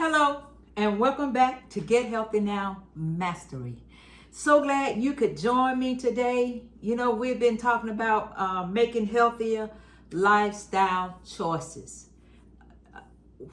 Hello, and welcome back to Get Healthy Now Mastery. So glad you could join me today. You know, we've been talking about making healthier lifestyle choices.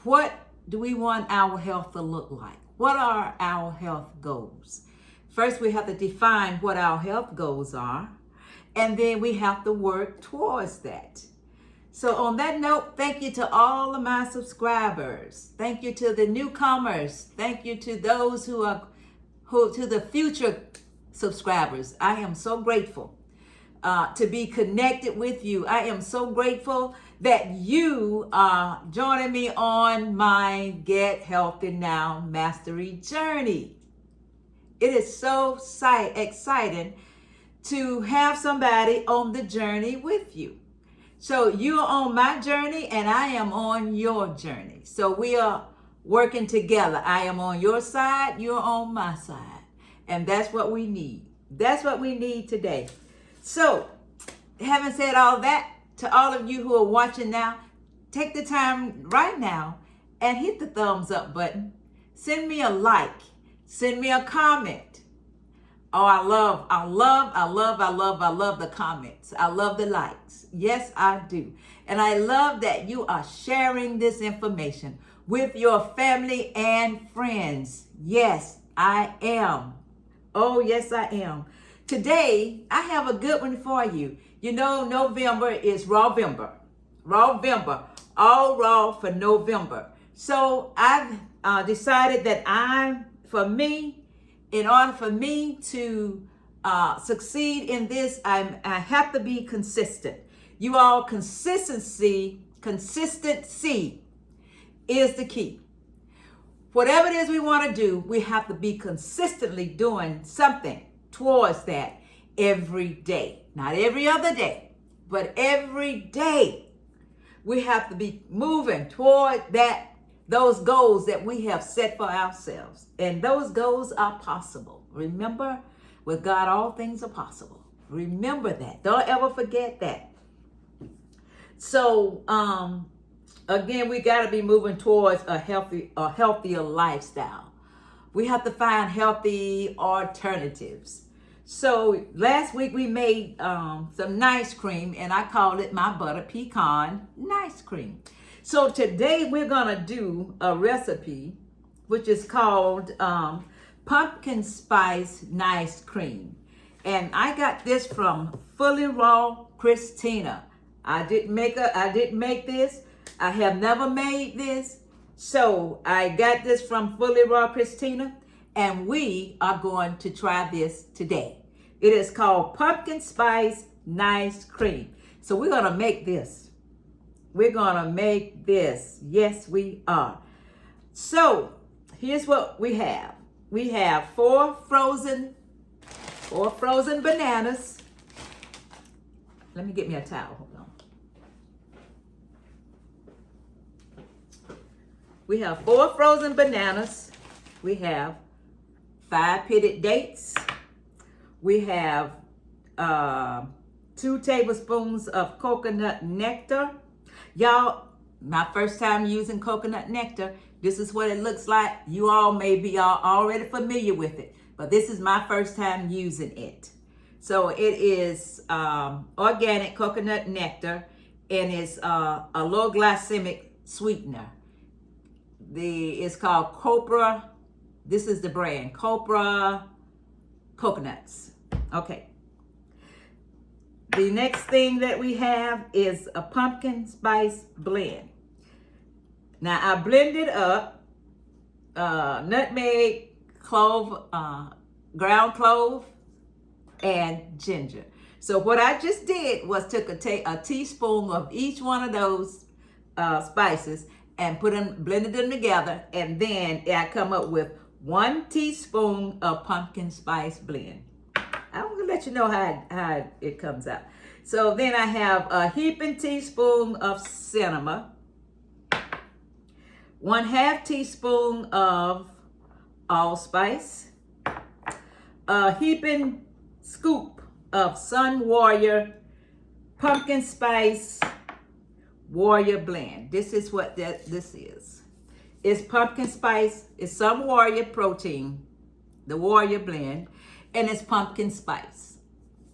What do we want our health to look like? What are our health goals? First, we have to define what our health goals are, and then we have to work towards that. So on that note, thank you to all of my subscribers. Thank you to the newcomers. Thank you to those to the future subscribers. I am so grateful to be connected with you. I am so grateful that you are joining me on my Get Healthy Now Mastery journey. It is so exciting to have somebody on the journey with you. So you're on my journey and I am on your journey. So we are working together. I am on your side, you're on my side. And that's what we need. That's what we need today. So having said all that, to all of you who are watching now, take the time right now and hit the thumbs up button. Send me a like. Send me a comment. Oh, I love the comments. I love the likes. Yes, I do. And I love that you are sharing this information with your family and friends. Yes, I am. Oh, yes, I am. Today, I have a good one for you. You know, November is Raw-Vember. Raw-Vember. All raw for November. So I've decided that in order for me to succeed in this, I have to be consistent. You all, consistency is the key. Whatever it is we want to do, we have to be consistently doing something towards that every day. Not every other day, but every day. We have to be moving toward those goals that we have set for ourselves. And those goals are possible. Remember, with God, all things are possible. Remember that. Don't ever forget that. So, again, we got to be moving towards a healthier lifestyle. We have to find healthy alternatives. So last week we made some nice cream, and I called it my butter pecan nice cream. So today we're gonna do a recipe which is called pumpkin spice nice cream. And I got this from Fully Raw Christina. I didn't make this. I have never made this. So I got this from Fully Raw Christina, and we are going to try this today. It is called pumpkin spice nice cream. So we're gonna make this. We're gonna make this. Yes, we are. So here's what we have. We have four frozen bananas. Let me get me a towel. Hold on. We have 4 frozen bananas. We have 5 pitted dates. We have 2 tablespoons of coconut nectar. Y'all, my first time using coconut nectar. This is what it looks like. You all may be already familiar with it, but this is my first time using it. So it is organic coconut nectar, and it's a low glycemic sweetener. It's called Copra. This is the brand, Copra Coconuts. Okay. The next thing that we have is a pumpkin spice blend. Now I blended up nutmeg, clove, ground clove, and ginger. So what I just did was took a teaspoon of each one of those spices and blended them together, and then I come up with 1 teaspoon of pumpkin spice blend. I'm gonna let you know how it comes out. So then I have a heaping teaspoon of cinnamon, 1/2 teaspoon of allspice, a heaping scoop of Sun Warrior pumpkin spice warrior blend. This is what this is. It's pumpkin spice. It's some warrior protein, the warrior blend, and it's pumpkin spice.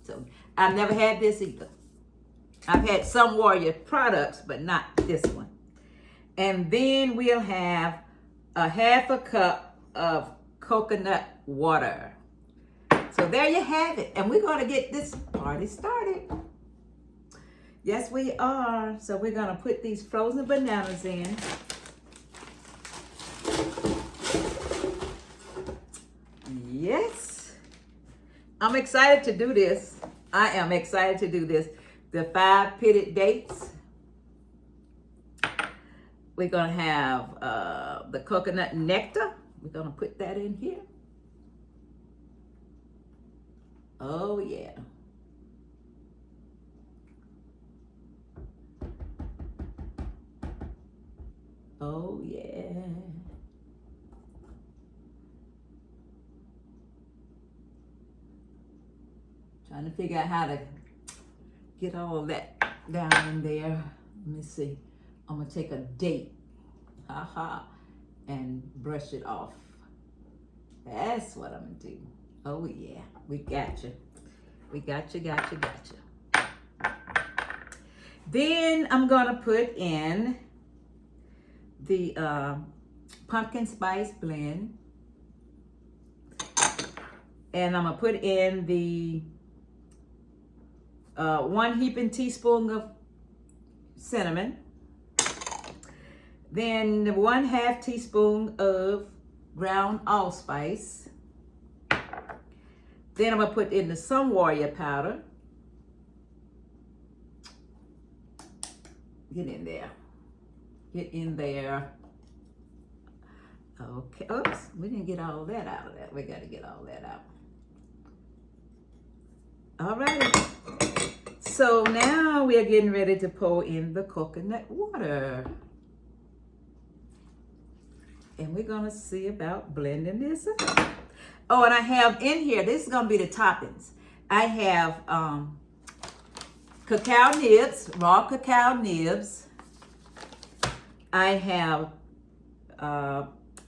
So I've never had this either. I've had some warrior products, but not this one. And then we'll have a half a cup of coconut water. So there you have it. And we're going to get this party started. Yes, we are. So we're going to put these frozen bananas in. Yes. I'm excited to do this. I am excited to do this. The 5 pitted dates. We're going to have the coconut nectar. We're going to put that in here. Oh, yeah. Oh, yeah. Trying to figure out how to get all of that down in there. Let me see. I'm going to take a date. And brush it off. That's what I'm going to do. Oh, yeah. We got you. We got you. Then I'm going to put in the pumpkin spice blend. And I'm going to put in the 1 heaping teaspoon of cinnamon. Then 1/2 teaspoon of ground allspice. Then I'm going to put in the some warrior powder. Get in there. Get in there. Okay. Oops. We didn't get all that out of that. We got to get all that out. All right. So now we are getting ready to pour in the coconut water. And we're going to see about blending this up. Oh, and I have in here, this is going to be the toppings. I have cacao nibs, raw cacao nibs. I have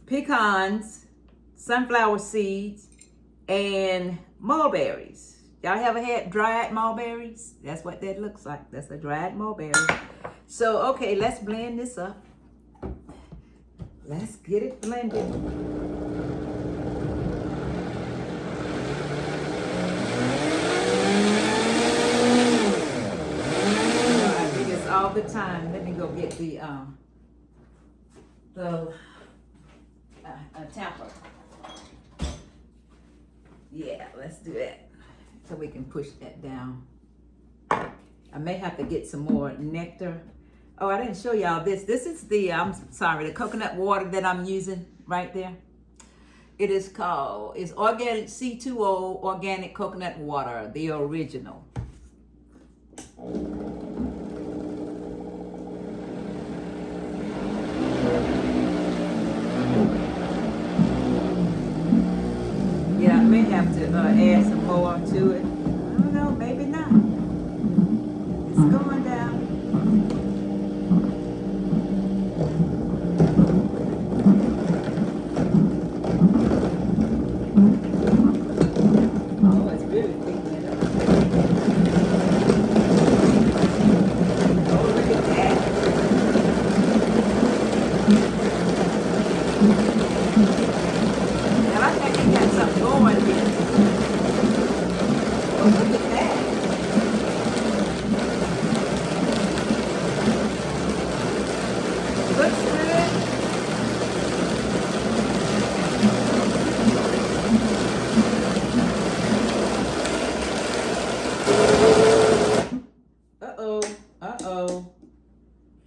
pecans, sunflower seeds, and mulberries. Y'all ever had dried mulberries? That's what that looks like. That's a dried mulberry. So, okay, let's blend this up. Let's get it blended. I do this all the time. Let me go get the tamper. Yeah, let's do that. So we can push that down. I may have to get some more nectar. Oh, I didn't show y'all this. This is the, the coconut water that I'm using right there. It is called, it's organic C2O organic coconut water, the original. Yeah, I may have to add some more to it. I don't know, maybe not. It's going down.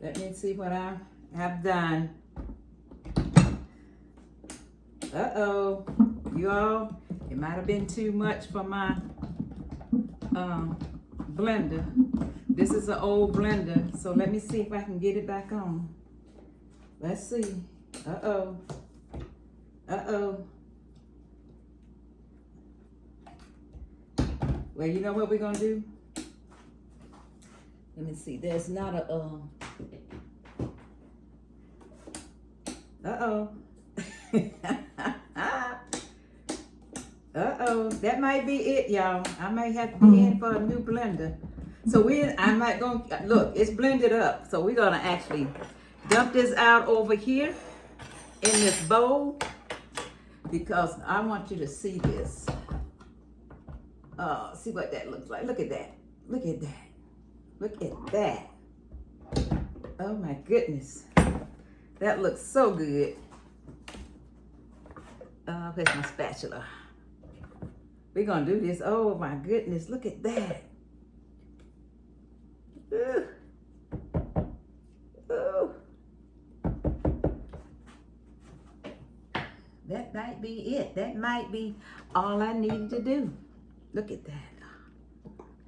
Let me see what I have done. Uh-oh. You all, it might have been too much for my blender. This is an old blender, so let me see if I can get it back on. Let's see. Uh-oh. Uh-oh. Well, you know what we're gonna do? Let me see. There's not a Uh-oh. Uh-oh. That might be it, y'all. I might have to be in for a new blender. So I might go, look, it's blended up. So we're gonna actually dump this out over here in this bowl because I want you to see this. See what that looks like. Look at that. Look at that. Look at that. Oh my goodness. That looks so good. Where's my spatula? We're gonna do this. Oh my goodness, look at that. Ooh. Ooh. That might be it. That might be all I needed to do. Look at that.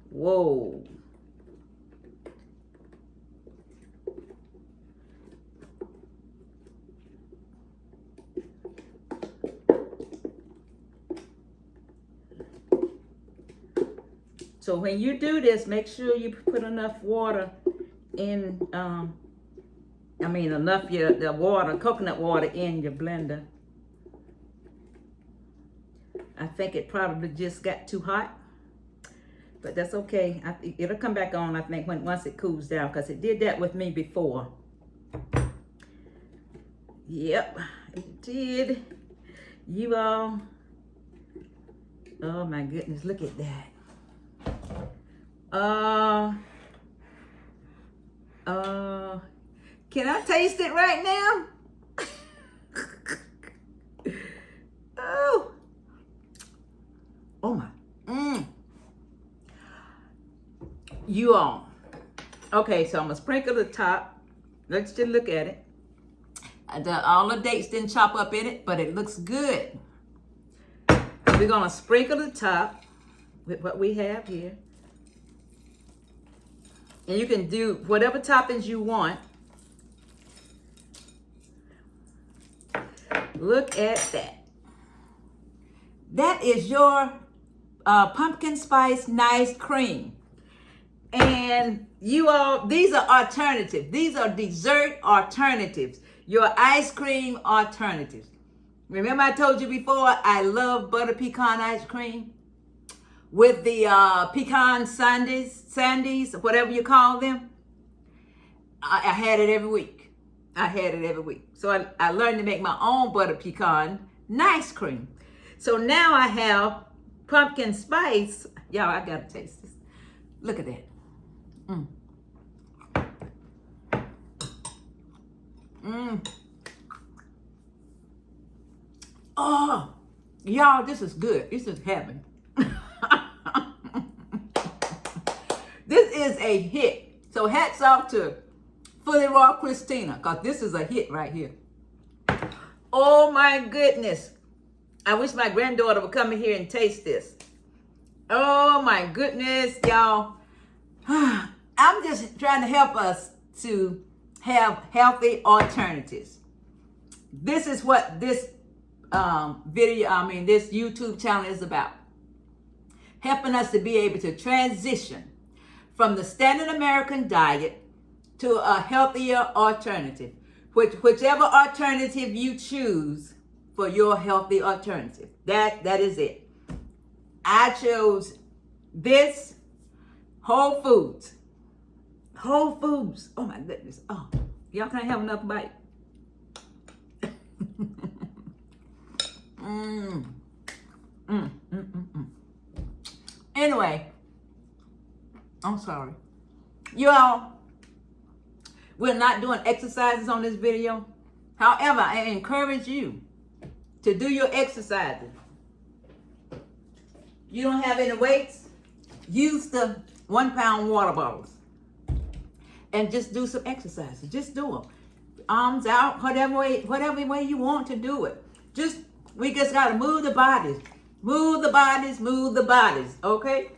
Whoa. So when you do this, make sure you put enough water in, enough the water, coconut water in your blender. I think it probably just got too hot, but that's okay. It'll come back on, I think, once it cools down, because it did that with me before. Yep, it did. You all, oh my goodness, look at that. Can I taste it right now? Oh my. You all. Okay, so I'm gonna sprinkle the top. Let's just look at it. All the dates didn't chop up in it, but it looks good. We're gonna sprinkle the top with what we have here. And you can do whatever toppings you want. Look at that. That is your pumpkin spice nice cream. And you all, these are alternatives. These are dessert alternatives. Your ice cream alternatives. Remember I told you before, I love butter pecan ice cream with the pecan sandies, whatever you call them. I had it every week. I had it every week. So I learned to make my own butter pecan nice cream. So now I have pumpkin spice. Y'all, I gotta taste this. Look at that. Oh, y'all, this is good. This is heaven. This is a hit. So hats off to Fully Raw Christina, because this is a hit right here. Oh my goodness. I wish my granddaughter would come in here and taste this. Oh my goodness, y'all. I'm just trying to help us to have healthy alternatives. This is what this this YouTube channel is about. Helping us to be able to transition from the standard American diet to a healthier alternative. Whichever alternative you choose for your healthy alternative. That is it. I chose this Whole Foods. Whole Foods. Oh my goodness. Oh, y'all can't have enough bite. Anyway, I'm sorry. Y'all, we're not doing exercises on this video. However, I encourage you to do your exercises. You don't have any weights? Use the 1 pound water bottles and just do some exercises. Just do them. Arms out, whatever way you want to do it. We just got to move the bodies. Move the bodies, move the bodies. Okay?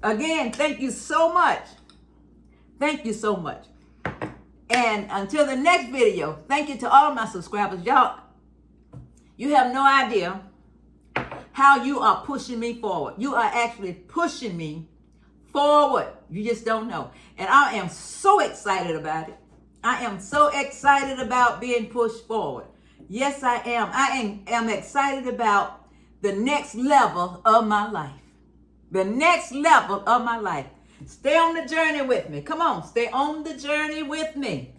Again, thank you so much. Thank you so much. And until the next video, thank you to all of my subscribers. Y'all, you have no idea how you are pushing me forward. You are actually pushing me forward. You just don't know. And I am so excited about it. I am so excited about being pushed forward. Yes, I am. I am excited about the next level of my life. The next level of my life. Stay on the journey with me. Come on, stay on the journey with me.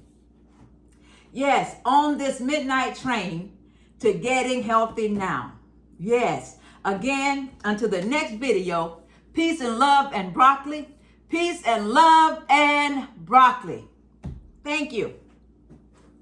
Yes, on this midnight train to getting healthy now. Yes, again, until the next video, peace and love and broccoli. Peace and love and broccoli. Thank you.